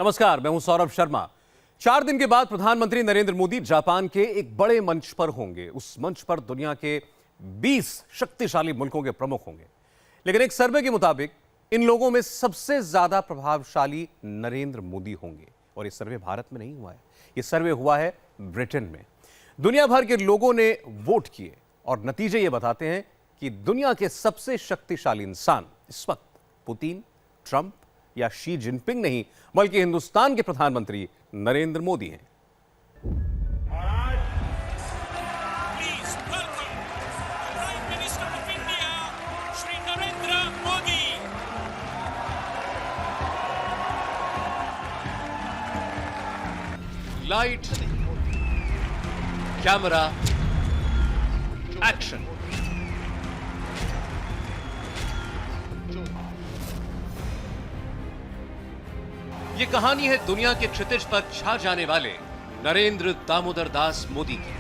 नमस्कार, मैं हूं सौरभ शर्मा। 4 दिन के बाद प्रधानमंत्री नरेंद्र मोदी जापान के एक बड़े मंच पर होंगे। उस मंच पर दुनिया के 20 शक्तिशाली मुल्कों के प्रमुख होंगे। लेकिन एक सर्वे के मुताबिक इन लोगों में सबसे ज्यादा प्रभावशाली नरेंद्र मोदी होंगे। और यह सर्वे भारत में नहीं हुआ है, यह सर्वे हुआ है ब्रिटेन में। दुनिया भर के लोगों ने वोट किए और नतीजे ये बताते हैं कि दुनिया के सबसे शक्तिशाली इंसान इस वक्त पुतिन, ट्रंप या शी जिनपिंग नहीं, बल्कि हिंदुस्तान के प्रधानमंत्री नरेंद्र मोदी हैं। Please welcome prime minister of India Shri Narendra Modi. Light, camera, action. ये कहानी है दुनिया के क्षितिज पर छा जाने वाले नरेंद्र दामोदर दास मोदी की।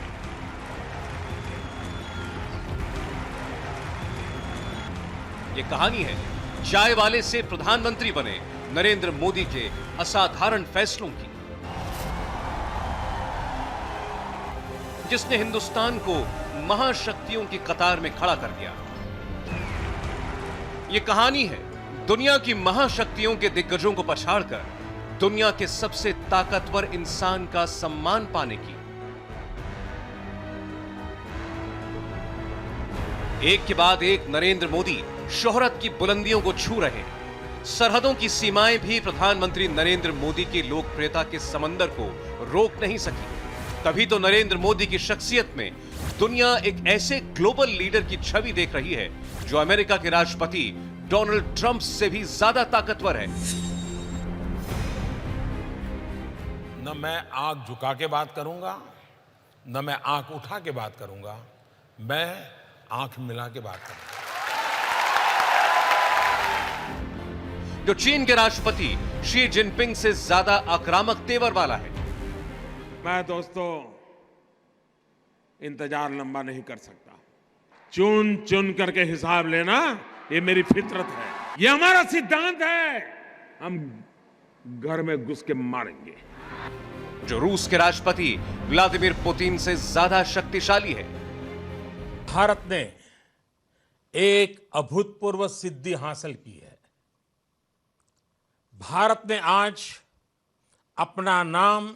ये कहानी है चाय वाले से प्रधानमंत्री बने नरेंद्र मोदी के असाधारण फैसलों की, जिसने हिंदुस्तान को महाशक्तियों की कतार में खड़ा कर दिया। ये कहानी है दुनिया की महाशक्तियों के दिग्गजों को पछाड़कर दुनिया के सबसे ताकतवर इंसान का सम्मान पाने की। एक के बाद एक नरेंद्र मोदी शोहरत की बुलंदियों को छू रहे हैं। सरहदों की सीमाएं भी प्रधानमंत्री नरेंद्र मोदी की लोकप्रियता के समंदर को रोक नहीं सकी। तभी तो नरेंद्र मोदी की शख्सियत में दुनिया एक ऐसे ग्लोबल लीडर की छवि देख रही है जो अमेरिका के राष्ट्रपति डोनाल्ड ट्रंप से भी ज्यादा ताकतवर है। न मैं आंख झुका के बात करूंगा, न मैं आंख उठा के बात करूंगा, मैं आंख मिला के बात करूंगा। जो चीन के राष्ट्रपति शी जिनपिंग से ज्यादा आक्रामक तेवर वाला है। मैं दोस्तों इंतजार लंबा नहीं कर सकता। चुन चुन करके हिसाब लेना ये मेरी फितरत है, ये हमारा सिद्धांत है। हम घर में घुस के मारेंगे। जो रूस के राष्ट्रपति व्लादिमीर पुतिन से ज्यादा शक्तिशाली है। भारत ने एक अभूतपूर्व सिद्धि हासिल की है। भारत ने आज अपना नाम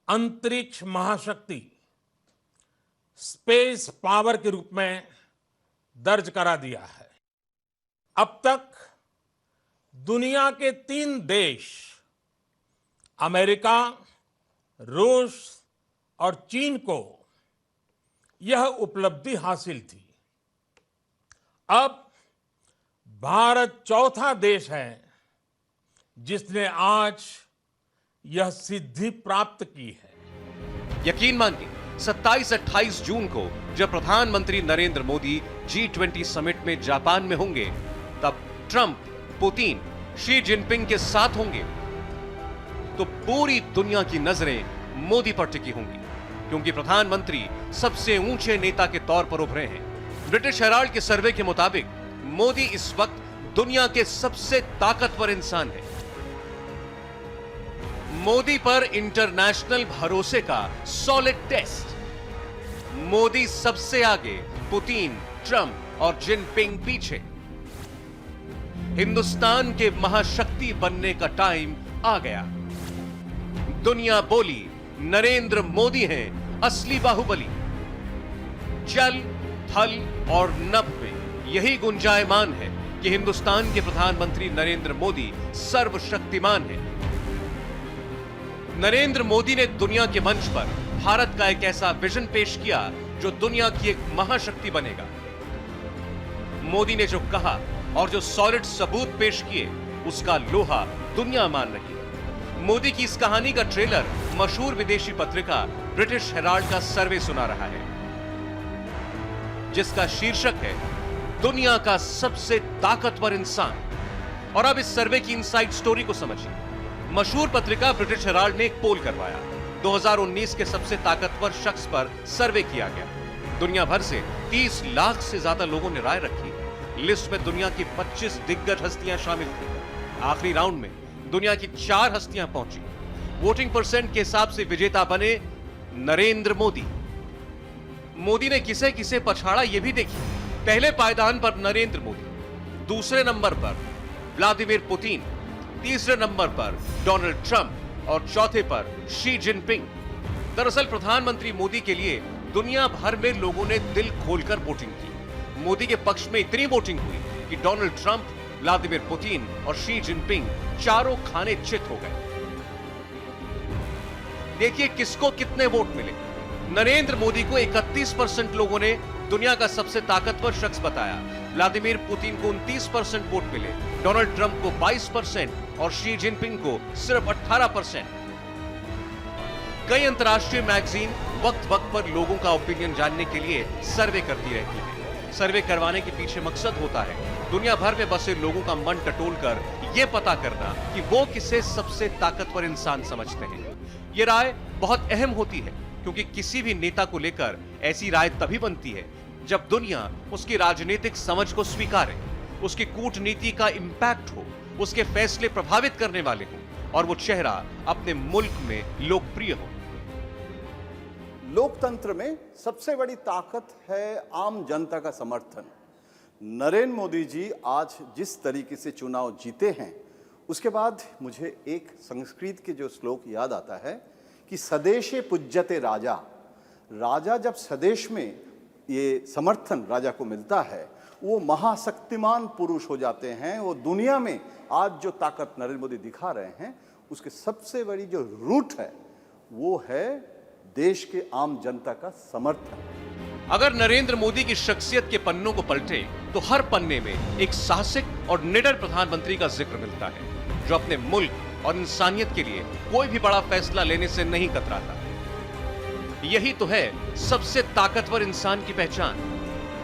अंतरिक्ष महाशक्ति, स्पेस पावर के रूप में दर्ज करा दिया है। अब तक दुनिया के 3 देश, अमेरिका, रूस और चीन को यह उपलब्धि हासिल थी। अब भारत चौथा देश है जिसने आज यह सिद्धि प्राप्त की है। यकीन मानिए 27-28 जून को जब प्रधानमंत्री नरेंद्र मोदी G20 समिट में जापान में होंगे, तब ट्रंप, पुतिन, शी जिनपिंग के साथ होंगे, तो पूरी दुनिया की नजरें मोदी पर टिकी होंगी, क्योंकि प्रधानमंत्री सबसे ऊंचे नेता के तौर पर उभरे हैं। ब्रिटिश हेराल्ड के सर्वे के मुताबिक मोदी इस वक्त दुनिया के सबसे ताकतवर इंसान है। मोदी पर इंटरनेशनल भरोसे का सॉलिड टेस्ट। मोदी सबसे आगे, पुतिन, ट्रंप और जिनपिंग पीछे। हिंदुस्तान के महाशक्ति बनने का टाइम आ गया। दुनिया बोली नरेंद्र मोदी हैं असली बाहुबली। जल, थल और नभ में यही गुंजायमान है कि हिंदुस्तान के प्रधानमंत्री नरेंद्र मोदी सर्वशक्तिमान हैं। नरेंद्र मोदी ने दुनिया के मंच पर भारत का एक ऐसा विजन पेश किया जो दुनिया की एक महाशक्ति बनेगा। मोदी ने जो कहा और जो सॉलिड सबूत पेश किए, उसका लोहा दुनिया मान रही है। मोदी की इस कहानी का ट्रेलर मशहूर विदेशी पत्रिका ब्रिटिश हेराल्ड का सर्वे सुना रहा है, जिसका शीर्षक है दुनिया का सबसे ताकतवर इंसान। और अब इस सर्वे की इनसाइड स्टोरी को समझिए। मशहूर पत्रिका ब्रिटिश हेराल्ड ने एक पोल करवाया। 2019 के सबसे ताकतवर शख्स पर सर्वे किया गया। दुनिया भर से 30 लाख से ज्यादा लोगों ने राय रखी। लिस्ट में दुनिया की 25 दिग्गज हस्तियां शामिल थी। आखिरी राउंड में दुनिया की 4 हस्तियां पहुंची। वोटिंग परसेंट के हिसाब से विजेता बने नरेंद्र मोदी। मोदी ने किसे किसे पछाड़ा यह भी देखिए। पहले पायदान पर नरेंद्र मोदी, दूसरे नंबर पर व्लादिमीर पुतिन, तीसरे नंबर पर डोनाल्ड ट्रंप और चौथे पर शी जिनपिंग। दरअसल प्रधानमंत्री मोदी के लिए दुनिया भर में लोगों ने दिल खोलकर वोटिंग की। मोदी के पक्ष में इतनी वोटिंग हुई कि डोनाल्ड ट्रंप, व्लादिमीर पुतिन और शी जिनपिंग चारों खाने चित हो गए। देखिए किसको कितने वोट मिले। नरेंद्र मोदी को 31% लोगों ने दुनिया का सबसे ताकतवर शख्स बताया। व्लादिमीर पुतिन को 29% वोट मिले, डोनाल्ड ट्रंप को 22% और शी जिनपिंग को सिर्फ 18%। कई अंतर्राष्ट्रीय मैगजीन वक्त वक्त पर लोगों का ओपिनियन जानने के लिए सर्वे करती रहती है। सर्वे करवाने के पीछे मकसद होता है दुनिया भर में बसे लोगों का मन टटोलकर यह पता करना कि वो किसे सबसे ताकतवर इंसान समझते हैं। यह राय बहुत अहम होती है क्योंकि किसी भी नेता को लेकर ऐसी राय तभी बनती है जब दुनिया उसकी राजनीतिक समझ को स्वीकारे, उसकी कूटनीति का इंपैक्ट हो, उसके फैसले प्रभावित करने वाले हों और वो चेहरा अपने मुल्क में लोकप्रिय हो। लोकतंत्र में सबसे बड़ी ताकत है आम जनता का समर्थन। नरेंद्र मोदी जी आज जिस तरीके से चुनाव जीते हैं, उसके बाद मुझे एक संस्कृत के जो श्लोक याद आता है कि सदेशे पूज्यते राजा। राजा जब स्वदेश में ये समर्थन राजा को मिलता है, वो महाशक्तिमान पुरुष हो जाते हैं। वो दुनिया में आज जो ताकत नरेंद्र मोदी दिखा रहे हैं, उसके सबसे बड़ी जो रूट है वो है देश के आम जनता का समर्थन। अगर नरेंद्र मोदी की शख्सियत के पन्नों को पलटे तो हर पन्ने में एक साहसिक और निडर प्रधानमंत्री का जिक्र मिलता है जो अपने मुल्क और इंसानियत के लिए कोई भी बड़ा फैसला लेने से नहीं कतराता। यही तो है सबसे ताकतवर इंसान की पहचान।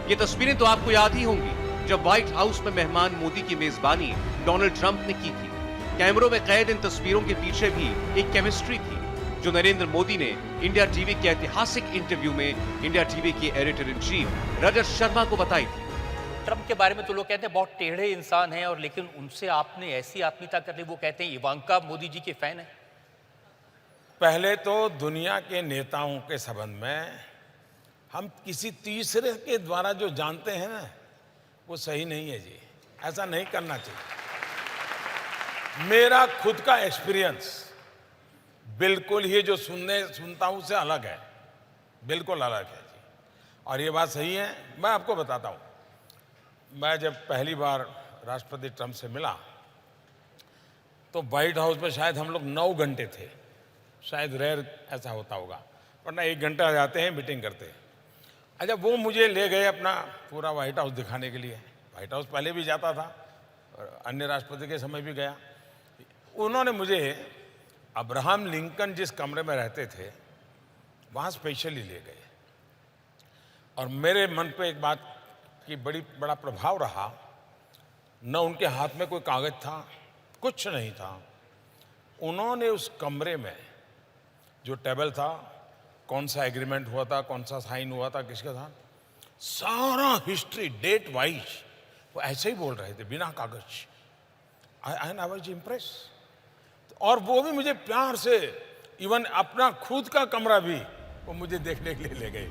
ये तस्वीरें तो आपको याद ही होंगी जब व्हाइट हाउस में मेहमान मोदी की मेजबानी डोनाल्ड ट्रंप ने की थी। कैमरों में कैद इन तस्वीरों के पीछे भी एक केमिस्ट्री थी जो नरेंद्र मोदी ने इंडिया टीवी के ऐतिहासिक इंटरव्यू में इंडिया टीवी की editor in chief Rajat Sharma को बताई थी। ट्रंप के बारे में तो लोग कहते हैं बहुत टेढ़े इंसान हैं, और लेकिन उनसे आपने ऐसी आत्मीयता कर ली, वो कहते हैं इवांका मोदी जी के फैन है। पहले तो दुनिया के नेताओं के संबंध में हम किसी तीसरे के द्वारा जो जानते हैं ना, वो सही नहीं है जी। ऐसा नहीं करना चाहिए। मेरा खुद का एक्सपीरियंस बिल्कुल ही जो सुनता हूं उससे अलग है, बिल्कुल अलग है जी। और ये बात सही है। मैं आपको बताता हूं, मैं जब पहली बार राष्ट्रपति ट्रंप से मिला तो व्हाइट हाउस में शायद हम लोग 9 घंटे थे। शायद रेयर ऐसा होता होगा, वरना 1 घंटा जाते हैं मीटिंग करते हैं। अच्छा, वो मुझे ले गए अपना पूरा व्हाइट हाउस दिखाने के लिए। व्हाइट हाउस पहले भी जाता था और अन्य राष्ट्रपति के समय भी गया। उन्होंने मुझे अब्राहम लिंकन जिस कमरे में रहते थे वहाँ स्पेशली ले गए, और मेरे मन पे एक बात की बड़ा प्रभाव रहा। न उनके हाथ में कोई कागज था, कुछ नहीं था। उन्होंने उस कमरे में जो टेबल था, कौन सा एग्रीमेंट हुआ था, कौन सा साइन हुआ था किसके साथ, सारा हिस्ट्री डेट वाइज वो ऐसे ही बोल रहे थे बिना कागज। I was impress. और वो भी मुझे प्यार से, इवन अपना खुद का कमरा भी वो मुझे देखने के लिए ले गए।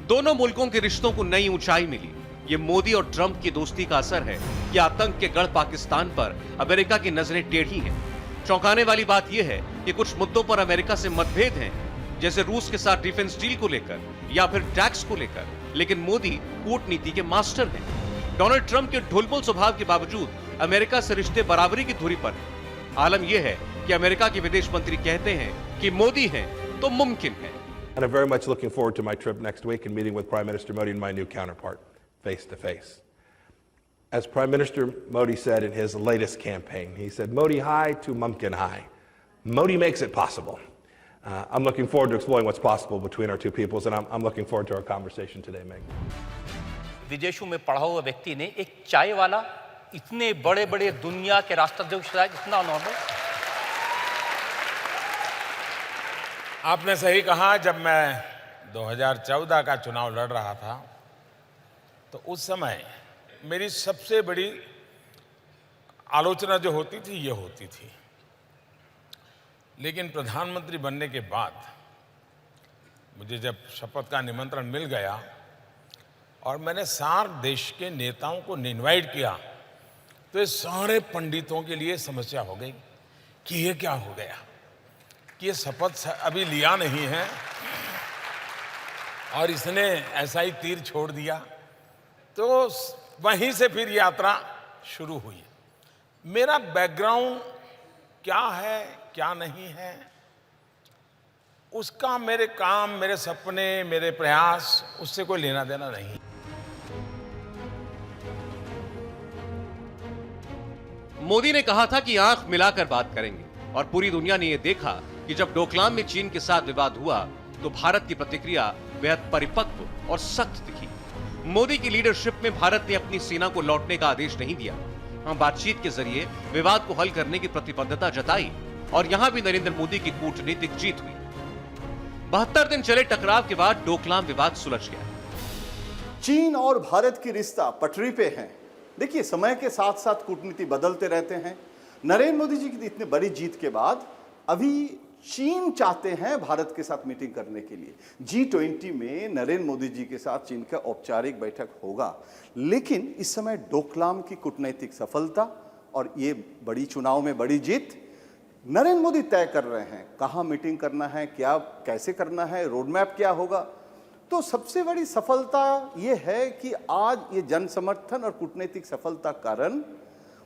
दोनों मुल्कों के रिश्तों को नई ऊंचाई मिली। ये मोदी और ट्रंप की दोस्ती का असर है कि आतंक के गढ़ पाकिस्तान पर अमेरिका की नजरें टेढ़ी हैं। चौंकाने वाली बात यह है कि कुछ मुद्दों पर अमेरिका से मतभेद हैं, जैसे रूस के साथ डिफेंस डील को लेकर या फिर टैक्स को लेकर, लेकिन मोदी कूटनीति के मास्टर हैं। डोनाल्ड ट्रंप के ढुलमुल स्वभाव के बावजूद अमेरिका से रिश्ते बराबरी की धुरी पर हैं। आलम यह है कि अमेरिका के विदेश मंत्री कहते हैं कि मोदी हैं तो मुमकिन है। And I'm very much looking forward to my trip next week and meeting with Prime Minister Modi and my new counterpart, face to face. As Prime Minister Modi said in his latest campaign, he said, Modi high to Mumkin high. Modi makes it possible. I'm looking forward to exploring what's possible between our two peoples, and I'm looking forward to our conversation today, Meg. विदेशों में पढ़ा हुआ व्यक्ति ने एक चाय वाला इतने बड़े बड़े दुनिया के राष्ट्राध्यक्ष इतना नॉर्मल। आपने सही कहा। जब मैं 2014 का चुनाव लड़ रहा था तो उस समय मेरी सबसे बड़ी आलोचना जो होती थी ये होती थी लेकिन प्रधानमंत्री बनने के बाद मुझे जब शपथ का निमंत्रण मिल गया और मैंने सार्क देश के नेताओं को इनवाइट किया, तो ये सारे पंडितों के लिए समस्या हो गई कि ये क्या हो गया कि ये शपथ अभी लिया नहीं है और इसने ऐसा ही तीर छोड़ दिया। तो वहीं से फिर यात्रा शुरू हुई। मेरा बैकग्राउंड क्या है क्या नहीं है, उसका मेरे काम, मेरे सपने, मेरे प्रयास, उससे कोई लेना देना नहीं। मोदी ने कहा था कि आंख मिलाकर बात करेंगे और पूरी दुनिया ने यह देखा कि जब डोकलाम में चीन के साथ विवाद हुआ तो भारत की प्रतिक्रिया बेहद परिपक्व और सख्त दिखी। मोदी की लीडरशिप में भारत ने अपनी सेना को लौटने का आदेश नहीं दिया। हम बातचीत के जरिए विवाद को हल करने की प्रतिबद्धता जताई और यहां भी नरेंद्र मोदी की कूटनीतिक जीत हुई। 72 दिन चले टकराव के बाद डोकलाम विवाद सुलझ गया। चीन और भारत की रिश्ता पटरी पे है। देखिए, समय के साथ साथ कूटनीति बदलते रहते हैं। नरेंद्र मोदी जी की इतनी बड़ी जीत के बाद अभी चीन चाहते हैं भारत के साथ मीटिंग करने के लिए। G20 में नरेंद्र मोदी जी के साथ चीन का औपचारिक बैठक होगा, लेकिन इस समय डोकलाम की कूटनीतिक सफलता और ये बड़ी चुनाव में बड़ी जीत नरेंद्र मोदी तय कर रहे हैं कहाँ मीटिंग करना है, क्या कैसे करना है, रोड मैप क्या होगा। तो सबसे बड़ी सफलता ये है कि आज ये जन समर्थन और कूटनीतिक सफलता कारण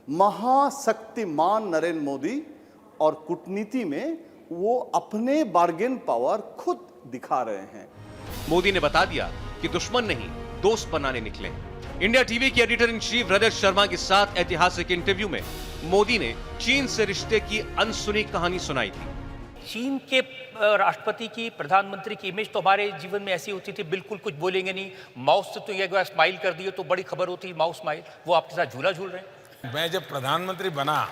महाशक्तिमान नरेंद्र मोदी और कूटनीति में वो अपने बार्गेन पावर खुद दिखा रहे हैं। मोदी ने बता दिया कि दुश्मन नहीं, दोस्त बनाने निकले। इंडिया टीवी के editor in chief Rajat Sharma के साथ ऐतिहासिक इंटरव्यू में मोदी ने चीन से रिश्ते की अनसुनी कहानी सुनाई थी। चीन के राष्ट्रपति की, प्रधानमंत्री की इमेज तो हमारे जीवन में ऐसी होती थी, बिल्कुल कुछ बोलेंगे नहीं। माउस से तो एक बार स्माइल कर दिए तो बड़ी खबर होती, माउस स्माइल। वो आपके साथ झूला झूल रहे हैं। मैं जब प्रधानमंत्री बना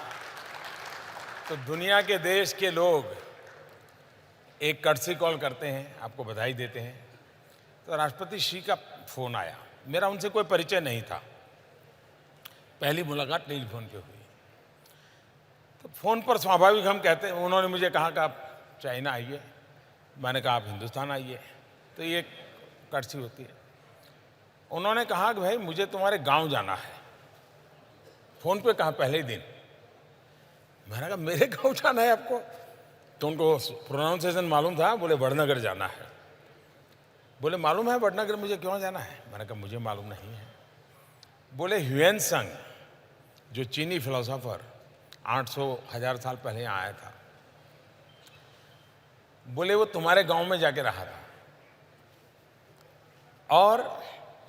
तो दुनिया के देश के लोग एक कर्टसी कॉल करते हैं, आपको बधाई देते हैं। तो राष्ट्रपति श्री का फोन आया। मेरा उनसे कोई परिचय नहीं था, पहली मुलाकात टेलीफोन पे हुई। तो फोन पर स्वाभाविक हम कहते हैं, उन्होंने मुझे कहा कि आप चाइना आइए, मैंने कहा आप हिंदुस्तान आइए। तो ये कर्टसी होती है। उन्होंने कहा कि भाई मुझे तुम्हारे गांव जाना है, फोन पे कहा पहले ही दिन। मैंने कहा मेरे गांव जाना है आपको? तो उनको प्रोनाउंसिएशन मालूम था, बोले वडनगर जाना है। बोले मालूम है वडनगर मुझे क्यों जाना है? मैंने कहा मुझे मालूम नहीं है। बोले ह्यूएनसांग जो चीनी फिलोसोफर 800-1000 साल पहले यहाँ आया था, बोले वो तुम्हारे गांव में जाके रहा था और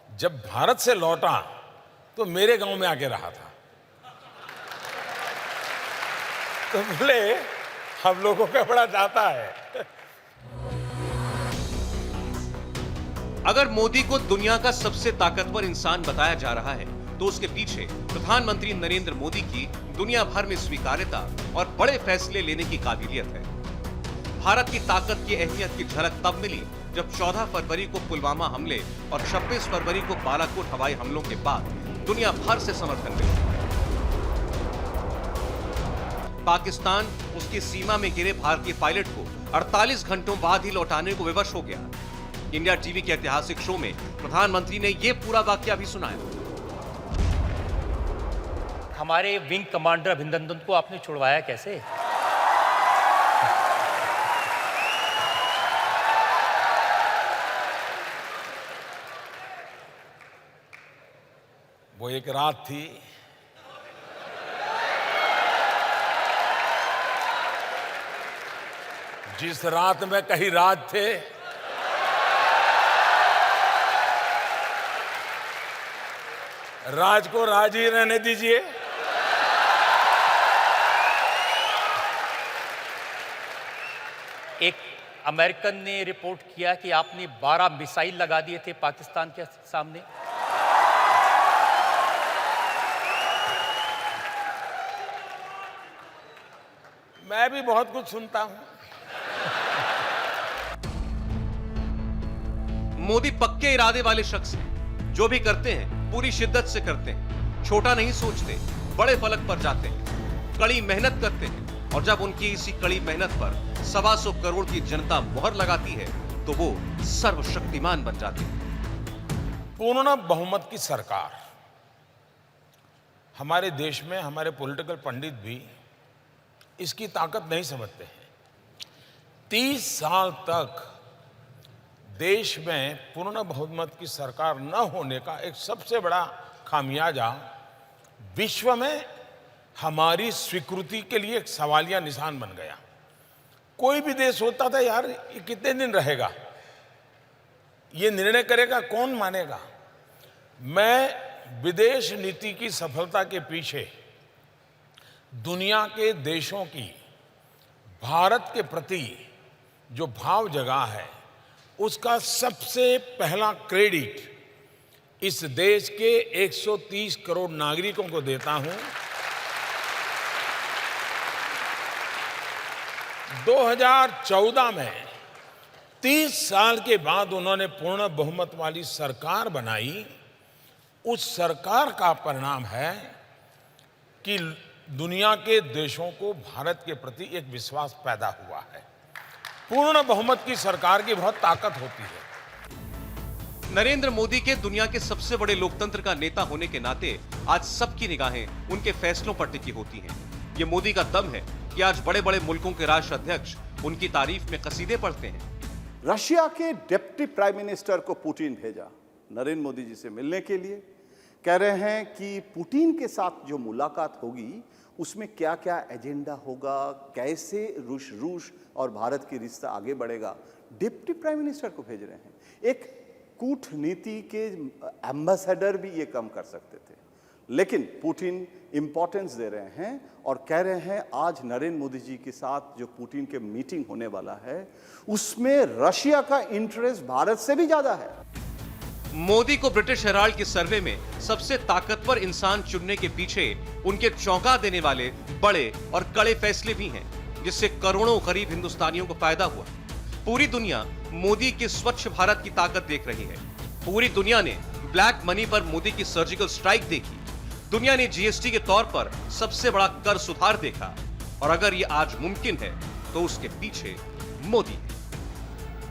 जब भारत से लौटा तो मेरे गांव में आके रहा था। तो बोले हम लोगों का बड़ा चाहता है। अगर मोदी को दुनिया का सबसे ताकतवर इंसान बताया जा रहा है तो उसके पीछे प्रधानमंत्री नरेंद्र मोदी की दुनिया भर में स्वीकार्यता और बड़े फैसले लेने की काबिलियत है। भारत की ताकत की अहमियत की झलक तब मिली जब 14 फरवरी को पुलवामा हमले और 26 फरवरी को बालाकोट हवाई हमलों के बाद दुनिया भर से समर्थन मिला। पाकिस्तान उसकी सीमा में गिरे भारतीय पायलट को 48 घंटों बाद ही लौटाने को विवश हो गया। इंडिया टीवी के ऐतिहासिक शो में प्रधानमंत्री ने यह पूरा वाकया भी सुनाया। हमारे विंग कमांडर अभिनंदन को आपने छुड़वाया कैसे? वो एक रात थी, जिस रात में कहीं राज थे, राज को राज ही रहने दीजिए। एक अमेरिकन ने रिपोर्ट किया कि आपने 12 मिसाइल लगा दिए थे पाकिस्तान के सामने। मैं भी बहुत कुछ सुनता हूं। मोदी पक्के इरादे वाले शख्स हैं। जो भी करते हैं पूरी शिद्दत से करते हैं, छोटा नहीं सोचते, बड़े फलक पर जाते हैं, कड़ी मेहनत करते हैं और जब उनकी इसी कड़ी मेहनत पर 125 करोड़ की जनता मोहर लगाती है तो वो सर्वशक्तिमान बन जाती है। पूर्ण बहुमत की सरकार, हमारे देश में हमारे पॉलिटिकल पंडित भी इसकी ताकत नहीं समझते हैं। 30 साल तक देश में पूर्ण बहुमत की सरकार न होने का एक सबसे बड़ा खामियाजा विश्व में हमारी स्वीकृति के लिए एक सवालिया निशान बन गया। कोई भी देश होता था, यार ये कितने दिन रहेगा, ये निर्णय करेगा कौन, मानेगा। मैं विदेश नीति की सफलता के पीछे दुनिया के देशों की भारत के प्रति जो भाव जगा है उसका सबसे पहला क्रेडिट इस देश के 130 करोड़ नागरिकों को देता हूं। 2014 में 30 साल के बाद उन्होंने पूर्ण बहुमत वाली सरकार बनाई। उस सरकार का परिणाम है कि दुनिया के देशों को भारत के प्रति एक विश्वास पैदा हुआ है। पूर्ण बहुमत की सरकार की बहुत ताकत होती है। नरेंद्र मोदी के दुनिया के सबसे बड़े लोकतंत्र का नेता होने के नाते आज सबकी निगाहें उनके फैसलों पर टिकी होती हैं। ये मोदी का दम है कि आज बड़े बड़े मुल्कों के राष्ट्राध्यक्ष उनकी तारीफ में कसीदे पढ़ते हैं। रशिया के डिप्टी प्राइम मिनिस्टर को पुतिन भेजा नरेंद्र मोदी जी से मिलने के लिए। कह रहे हैं कि पुतिन के साथ जो मुलाकात होगी उसमें क्या क्या एजेंडा होगा, कैसे रूस और भारत की रिश्ता आगे बढ़ेगा, डिप्टी प्राइम मिनिस्टर को भेज रहे हैं। एक कूटनीति के एम्बेसडर भी ये काम कर सकते थे, लेकिन पुतिन इंपॉर्टेंस दे रहे हैं और कह रहे हैं आज नरेंद्र मोदी जी के साथ जो पुतिन के मीटिंग होने वाला है उसमें रशिया का इंटरेस्ट भारत से भी ज्यादा है। मोदी को ब्रिटिश हेराल्ड के सर्वे में सबसे ताकतवर इंसान चुनने के पीछे उनके चौंका देने वाले बड़े और कड़े फैसले भी हैं, जिससे करोड़ों गरीब हिंदुस्तानियों को फायदा हुआ। पूरी दुनिया मोदी के स्वच्छ भारत की ताकत देख रही है। पूरी दुनिया ने ब्लैक मनी पर मोदी की सर्जिकल स्ट्राइक देखी। दुनिया ने जीएसटी के तौर पर सबसे बड़ा कर सुधार देखा। और अगर ये आज मुमकिन है तो उसके पीछे मोदी